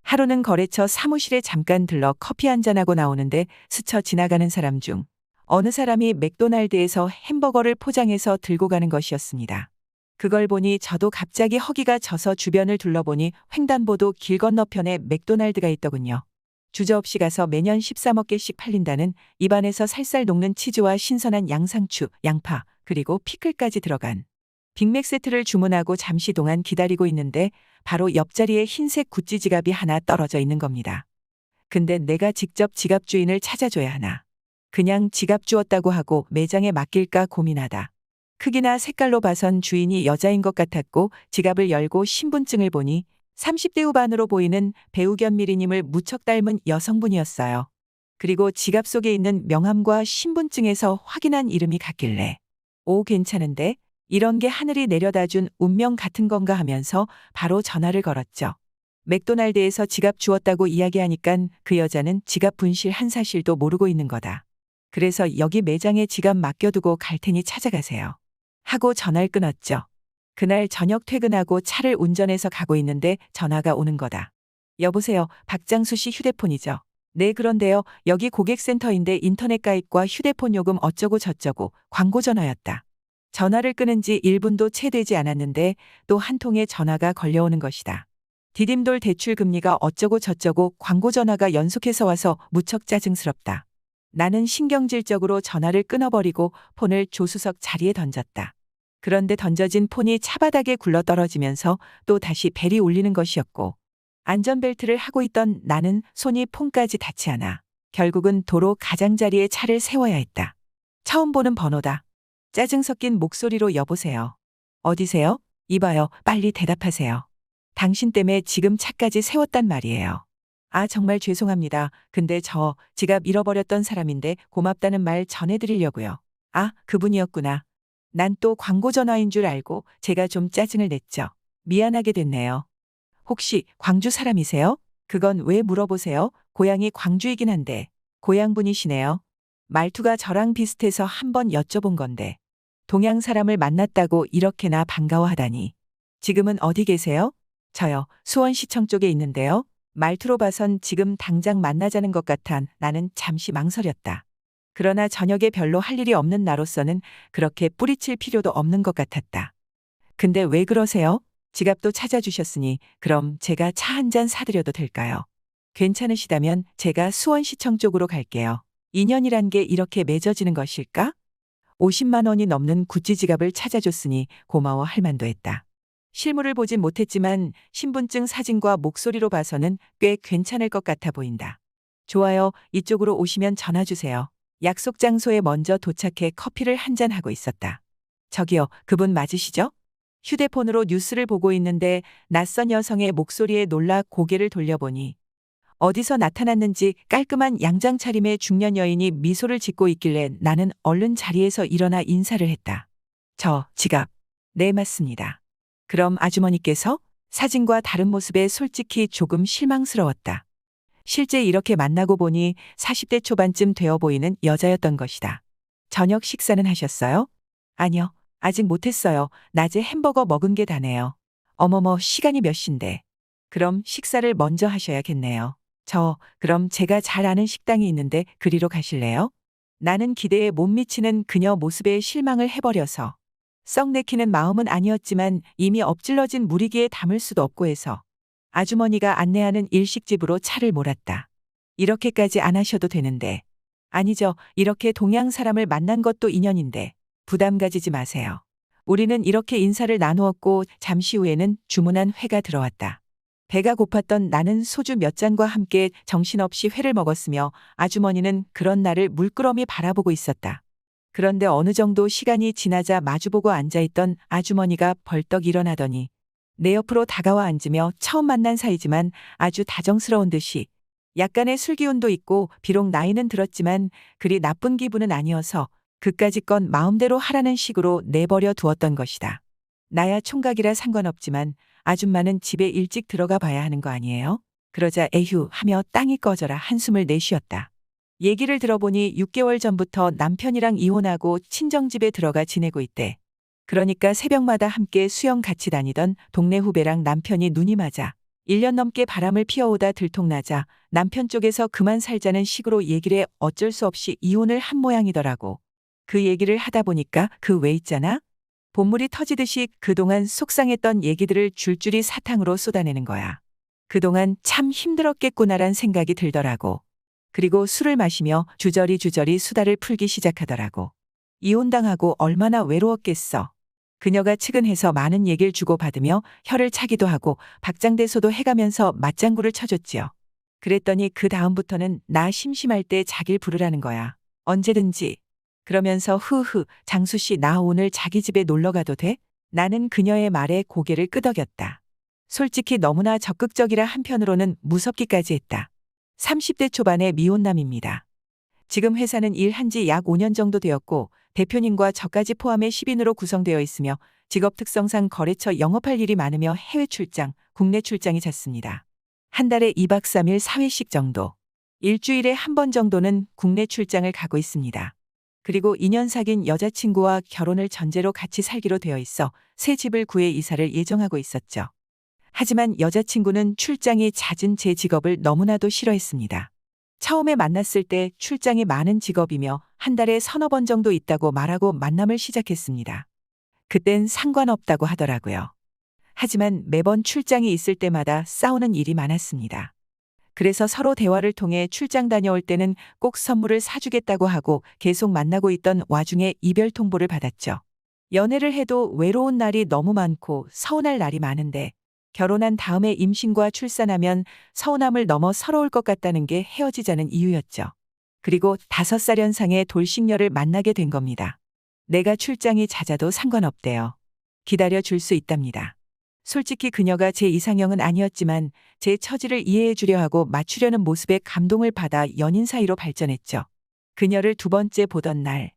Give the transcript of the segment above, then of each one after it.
하루는 거래처 사무실에 잠깐 들러 커피 한잔하고 나오는데 스쳐 지나가는 사람 중 어느 사람이 맥도날드에서 햄버거를 포장해서 들고 가는 것이었습니다. 그걸 보니 저도 갑자기 허기가 져서 주변을 둘러보니 횡단보도 길 건너편에 맥도날드가 있더군요. 주저없이 가서 매년 13억 개씩 팔린다는 입안에서 살살 녹는 치즈와 신선한 양상추, 양파, 그리고 피클까지 들어간 빅맥 세트를 주문하고 잠시 동안 기다리고 있는데 바로 옆자리에 흰색 구찌 지갑이 하나 떨어져 있는 겁니다. 근데 내가 직접 지갑 주인을 찾아줘야 하나. 그냥 지갑 주었다고 하고 매장에 맡길까 고민하다. 크기나 색깔로 봐선 주인이 여자인 것 같았고 지갑을 열고 신분증을 보니 30대 후반으로 보이는 배우 견미리님을 무척 닮은 여성분이었어요. 그리고 지갑 속에 있는 명함과 신분증에서 확인한 이름이 같길래 오, 괜찮은데? 이런 게 하늘이 내려다 준 운명 같은 건가 하면서 바로 전화를 걸었죠. 맥도날드에서 지갑 주었다고 이야기하니깐 그 여자는 지갑 분실 한 사실도 모르고 있는 거다. 그래서 여기 매장에 지갑 맡겨두고 갈 테니 찾아가세요. 하고 전화를 끊었죠. 그날 저녁 퇴근하고 차를 운전해서 가고 있는데 전화가 오는 거다. 여보세요, 박장수 씨 휴대폰이죠? 네, 그런데요. 여기 고객센터인데 인터넷 가입과 휴대폰 요금 어쩌고 저쩌고 광고 전화였다. 전화를 끊은 지 1분도 채 되지 않았는데 또 한 통의 전화가 걸려오는 것이다. 디딤돌 대출 금리가 어쩌고 저쩌고 광고 전화가 연속해서 와서 무척 짜증스럽다. 나는 신경질적으로 전화를 끊어버리고 폰을 조수석 자리에 던졌다. 그런데 던져진 폰이 차바닥에 굴러떨어지면서 또 다시 벨이 울리는 것이었고 안전벨트를 하고 있던 나는 손이 폰까지 닿지 않아 결국은 도로 가장자리에 차를 세워야 했다. 처음 보는 번호다. 짜증 섞인 목소리로 여보세요. 어디세요? 이봐요. 빨리 대답하세요. 당신 때문에 지금 차까지 세웠단 말이에요. 아, 정말 죄송합니다. 근데 저 지갑 잃어버렸던 사람인데 고맙다는 말 전해드리려고요. 아, 그분이었구나. 난 또 광고 전화인 줄 알고 제가 좀 짜증을 냈죠. 미안하게 됐네요. 혹시 광주 사람이세요? 그건 왜 물어보세요? 고향이 광주이긴 한데. 고향분이시네요. 말투가 저랑 비슷해서 한번 여쭤본 건데. 동양 사람을 만났다고 이렇게나 반가워하다니. 지금은 어디 계세요? 저요, 수원시청 쪽에 있는데요. 말투로 봐선 지금 당장 만나자는 것 같아 나는 잠시 망설였다. 그러나 저녁에 별로 할 일이 없는 나로서는 그렇게 뿌리칠 필요도 없는 것 같았다. 근데 왜 그러세요? 지갑도 찾아주셨으니 그럼 제가 차 한 잔 사드려도 될까요? 괜찮으시다면 제가 수원시청 쪽으로 갈게요. 인연이란 게 이렇게 맺어지는 것일까? 50만 원이 넘는 구찌 지갑을 찾아줬으니 고마워할 만도 했다. 실물을 보진 못했지만 신분증 사진과 목소리로 봐서는 꽤 괜찮을 것 같아 보인다. 좋아요. 이쪽으로 오시면 전화 주세요. 약속 장소에 먼저 도착해 커피를 한잔 하고 있었다. 저기요, 그분 맞으시죠? 휴대폰으로 뉴스를 보고 있는데 낯선 여성의 목소리에 놀라 고개를 돌려보니 어디서 나타났는지 깔끔한 양장 차림의 중년 여인이 미소를 짓고 있길래 나는 얼른 자리에서 일어나 인사를 했다. 저 지갑. 네, 맞습니다. 그럼 아주머니께서? 사진과 다른 모습에 솔직히 조금 실망스러웠다. 실제 이렇게 만나고 보니 40대 초반쯤 되어 보이는 여자였던 것이다. 저녁 식사는 하셨어요? 아니요, 아직 못했어요. 낮에 햄버거 먹은 게 다네요. 어머머, 시간이 몇 시인데. 그럼 식사를 먼저 하셔야겠네요. 그럼 제가 잘 아는 식당이 있는데 그리로 가실래요? 나는 기대에 못 미치는 그녀 모습에 실망을 해버려서 썩 내키는 마음은 아니었지만 이미 엎질러진 무리기에 담을 수도 없고 해서 아주머니가 안내하는 일식집으로 차를 몰았다. 이렇게까지 안 하셔도 되는데. 아니죠. 이렇게 동양 사람을 만난 것도 인연인데 부담 가지지 마세요. 우리는 이렇게 인사를 나누었고 잠시 후에는 주문한 회가 들어왔다. 배가 고팠던 나는 소주 몇 잔과 함께 정신없이 회를 먹었으며 아주머니는 그런 나를 물끄러미 바라보고 있었다. 그런데 어느 정도 시간이 지나자 마주보고 앉아있던 아주머니가 벌떡 일어나더니 내 옆으로 다가와 앉으며 처음 만난 사이지만 아주 다정스러운 듯이 약간의 술기운도 있고 비록 나이는 들었지만 그리 나쁜 기분은 아니어서 그까짓 건 마음대로 하라는 식으로 내버려 두었던 것이다. 나야 총각이라 상관없지만 아줌마는 집에 일찍 들어가 봐야 하는 거 아니에요? 그러자 에휴 하며 땅이 꺼져라 한숨을 내쉬었다. 얘기를 들어보니 6개월 전부터 남편이랑 이혼하고 친정집에 들어가 지내고 있대. 그러니까 새벽마다 함께 수영 같이 다니던 동네 후배랑 남편이 눈이 맞아 1년 넘게 바람을 피워오다 들통나자 남편 쪽에서 그만 살자는 식으로 얘기를 해 어쩔 수 없이 이혼을 한 모양이더라고. 그 얘기를 하다 보니까 그 왜 있잖아? 본물이 터지듯이 그동안 속상했던 얘기들을 줄줄이 사탕으로 쏟아내는 거야. 그동안 참 힘들었겠구나란 생각이 들더라고. 그리고 술을 마시며 주저리 수다를 풀기 시작하더라고. 이혼당하고 얼마나 외로웠겠어. 그녀가 측은해서 많은 얘기를 주고받으며 혀를 차기도 하고 박장대소도 해가면서 맞장구를 쳐줬지요. 그랬더니 그 다음부터는 나 심심할 때 자길 부르라는 거야. 언제든지. 그러면서 흐흐, 장수 씨 나 오늘 자기 집에 놀러 가도 돼? 나는 그녀의 말에 고개를 끄덕였다. 솔직히 너무나 적극적이라 한편으로는 무섭기까지 했다. 30대 초반의 미혼남입니다. 지금 회사는 일한 지 약 5년 정도 되었고 대표님과 저까지 포함해 10인으로 구성되어 있으며 직업 특성상 거래처 영업할 일이 많으며 해외 출장, 국내 출장이 잦습니다. 한 달에 2박 3일 4회씩 정도. 일주일에 한 번 정도는 국내 출장을 가고 있습니다. 그리고 2년 사귄 여자친구와 결혼을 전제로 같이 살기로 되어 있어 새 집을 구해 이사를 예정하고 있었죠. 하지만 여자친구는 출장이 잦은 제 직업을 너무나도 싫어했습니다. 처음에 만났을 때 출장이 많은 직업이며 한 달에 서너 번 정도 있다고 말하고 만남을 시작했습니다. 그땐 상관없다고 하더라고요. 하지만 매번 출장이 있을 때마다 싸우는 일이 많았습니다. 그래서 서로 대화를 통해 출장 다녀올 때는 꼭 선물을 사주겠다고 하고 계속 만나고 있던 와중에 이별 통보를 받았죠. 연애를 해도 외로운 날이 너무 많고 서운할 날이 많은데 결혼한 다음에 임신과 출산하면 서운함을 넘어 서러울 것 같다는 게 헤어지자는 이유였죠. 그리고 5살 연상의 돌싱녀를 만나게 된 겁니다. 내가 출장이 잦아도 상관없대요. 기다려 줄 수 있답니다. 솔직히 그녀가 제 이상형은 아니었지만 제 처지를 이해해 주려 하고 맞추려는 모습에 감동을 받아 연인 사이로 발전했죠. 그녀를 2번째 보던 날,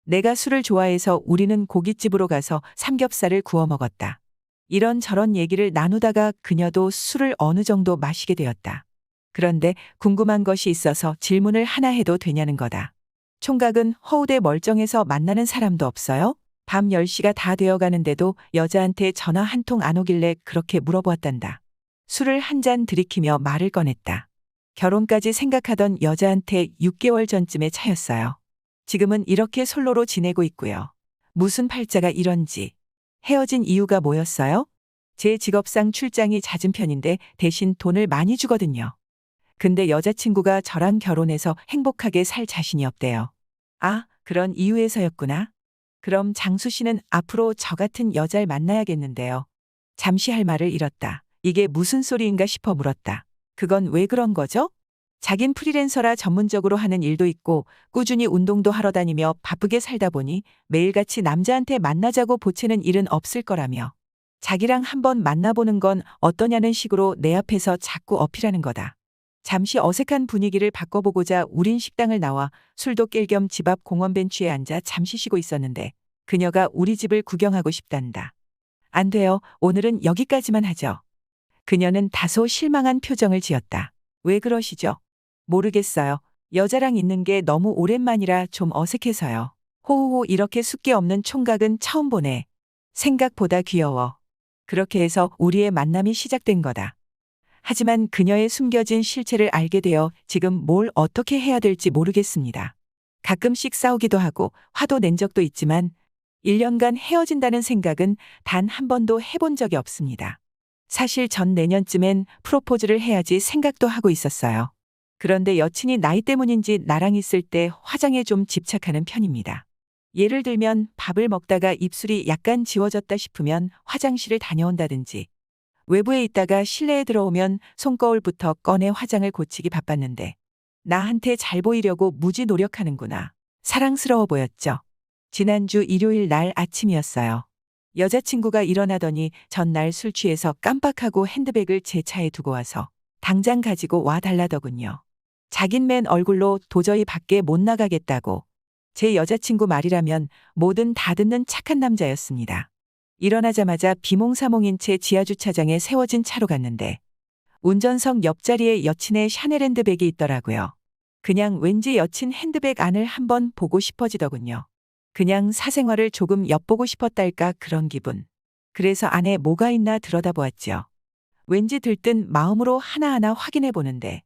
내가 술을 좋아해서 우리는 고깃집으로 가서 삼겹살을 구워 먹었다. 이런저런 얘기를 나누다가 그녀도 술을 어느 정도 마시게 되었다. 그런데 궁금한 것이 있어서 질문을 하나 해도 되냐는 거다. 총각은 허우대 멀쩡해서 만나는 사람도 없어요? 밤 10시가 다 되어 가는데도 여자한테 전화 한 통 안 오길래 그렇게 물어보았단다. 술을 한 잔 들이키며 말을 꺼냈다. 결혼까지 생각하던 여자한테 6개월 전쯤의 차였어요. 지금은 이렇게 솔로로 지내고 있고요. 무슨 팔자가 이런지. 헤어진 이유가 뭐였어요? 제 직업상 출장이 잦은 편인데 대신 돈을 많이 주거든요. 근데 여자친구가 저랑 결혼해서 행복하게 살 자신이 없대요. 아, 그런 이유에서였구나. 그럼 장수 씨는 앞으로 저 같은 여자를 만나야겠는데요. 잠시 할 말을 잃었다. 이게 무슨 소리인가 싶어 물었다. 그건 왜 그런 거죠? 자긴 프리랜서라 전문적으로 하는 일도 있고 꾸준히 운동도 하러 다니며 바쁘게 살다 보니 매일같이 남자한테 만나자고 보채는 일은 없을 거라며. 자기랑 한번 만나보는 건 어떠냐는 식으로 내 앞에서 자꾸 어필하는 거다. 잠시 어색한 분위기를 바꿔보고자 우린 식당을 나와 술도 깰 겸 집 앞 공원 벤치에 앉아 잠시 쉬고 있었는데 그녀가 우리 집을 구경하고 싶단다. 안 돼요. 오늘은 여기까지만 하죠. 그녀는 다소 실망한 표정을 지었다. 왜 그러시죠? 모르겠어요. 여자랑 있는 게 너무 오랜만이라 좀 어색해서요. 호호호 이렇게 숫기 없는 총각은 처음 보네. 생각보다 귀여워. 그렇게 해서 우리의 만남이 시작된 거다. 하지만 그녀의 숨겨진 실체를 알게 되어 지금 뭘 어떻게 해야 될지 모르겠습니다. 가끔씩 싸우기도 하고 화도 낸 적도 있지만 1년간 헤어진다는 생각은 단 한 번도 해본 적이 없습니다. 사실 전 내년쯤엔 프로포즈를 해야지 생각도 하고 있었어요. 그런데 여친이 나이 때문인지 나랑 있을 때 화장에 좀 집착하는 편입니다. 예를 들면 밥을 먹다가 입술이 약간 지워졌다 싶으면 화장실을 다녀온다든지 외부에 있다가 실내에 들어오면 손거울부터 꺼내 화장을 고치기 바빴는데 나한테 잘 보이려고 무지 노력하는구나. 사랑스러워 보였죠. 지난주 일요일 날 아침이었어요. 여자친구가 일어나더니 전날 술 취해서 깜빡하고 핸드백을 제 차에 두고 와서 당장 가지고 와 달라더군요. 자긴 맨 얼굴로 도저히 밖에 못 나가겠다고. 제 여자친구 말이라면 뭐든 다 듣는 착한 남자였습니다. 일어나자마자 비몽사몽인 채 지하주차장에 세워진 차로 갔는데 운전석 옆자리에 여친의 샤넬 핸드백이 있더라고요. 그냥 왠지 여친 핸드백 안을 한번 보고 싶어지더군요. 그냥 사생활을 조금 엿보고 싶었달까 그런 기분. 그래서 안에 뭐가 있나 들여다보았지요. 왠지 들뜬 마음으로 하나하나 확인해 보는데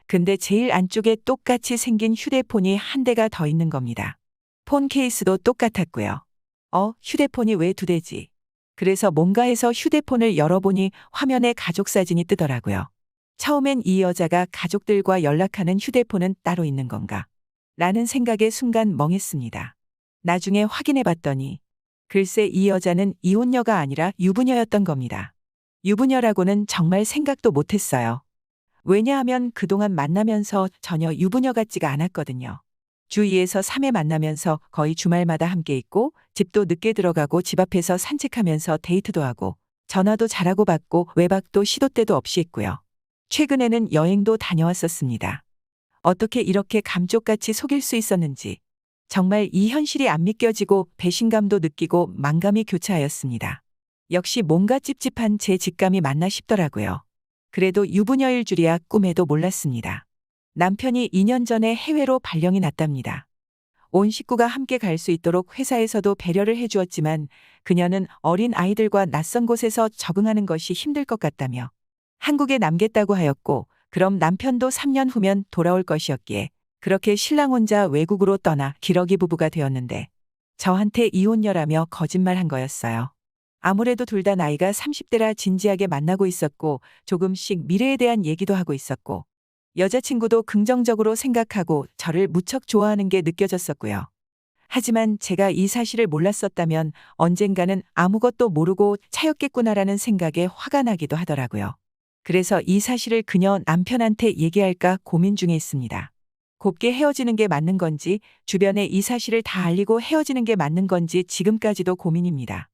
근데 제일 안쪽에 똑같이 생긴 휴대폰이 한 대가 더 있는 겁니다. 폰 케이스도 똑같았고요. 휴대폰이 왜 두 대지? 그래서 뭔가 해서 휴대폰을 열어보니 화면에 가족 사진이 뜨더라고요. 처음엔 이 여자가 가족들과 연락하는 휴대폰은 따로 있는 건가? 라는 생각에 순간 멍했습니다. 나중에 확인해 봤더니 글쎄 이 여자는 이혼녀가 아니라 유부녀였던 겁니다. 유부녀라고는 정말 생각도 못했어요. 왜냐하면 그동안 만나면서 전혀 유부녀 같지가 않았거든요. 주 2에서 3회 만나면서 거의 주말마다 함께 있고 집도 늦게 들어가고 집 앞에서 산책하면서 데이트도 하고 전화도 잘하고 받고 외박도 시도 때도 없이 했고요. 최근에는 여행도 다녀왔었습니다. 어떻게 이렇게 감쪽같이 속일 수 있었는지 정말 이 현실이 안 믿겨지고 배신감도 느끼고 만감이 교차하였습니다. 역시 뭔가 찝찝한 제 직감이 맞나 싶더라고요. 그래도 유부녀일 줄이야 꿈에도 몰랐습니다. 남편이 2년 전에 해외로 발령이 났답니다. 온 식구가 함께 갈 수 있도록 회사에서도 배려를 해주었지만 그녀는 어린 아이들과 낯선 곳에서 적응하는 것이 힘들 것 같다며 한국에 남겠다고 하였고 그럼 남편도 3년 후면 돌아올 것이었기에 그렇게 신랑 혼자 외국으로 떠나 기러기 부부가 되었는데 저한테 이혼녀라며 거짓말한 거였어요. 아무래도 둘 다 나이가 30대라 진지하게 만나고 있었고 조금씩 미래에 대한 얘기도 하고 있었고 여자친구도 긍정적으로 생각하고 저를 무척 좋아하는 게 느껴졌었고요. 하지만 제가 이 사실을 몰랐었다면 언젠가는 아무것도 모르고 차였겠구나라는 생각에 화가 나기도 하더라고요. 그래서 이 사실을 그녀 남편한테 얘기할까 고민 중에 있습니다. 곱게 헤어지는 게 맞는 건지 주변에 이 사실을 다 알리고 헤어지는 게 맞는 건지 지금까지도 고민입니다.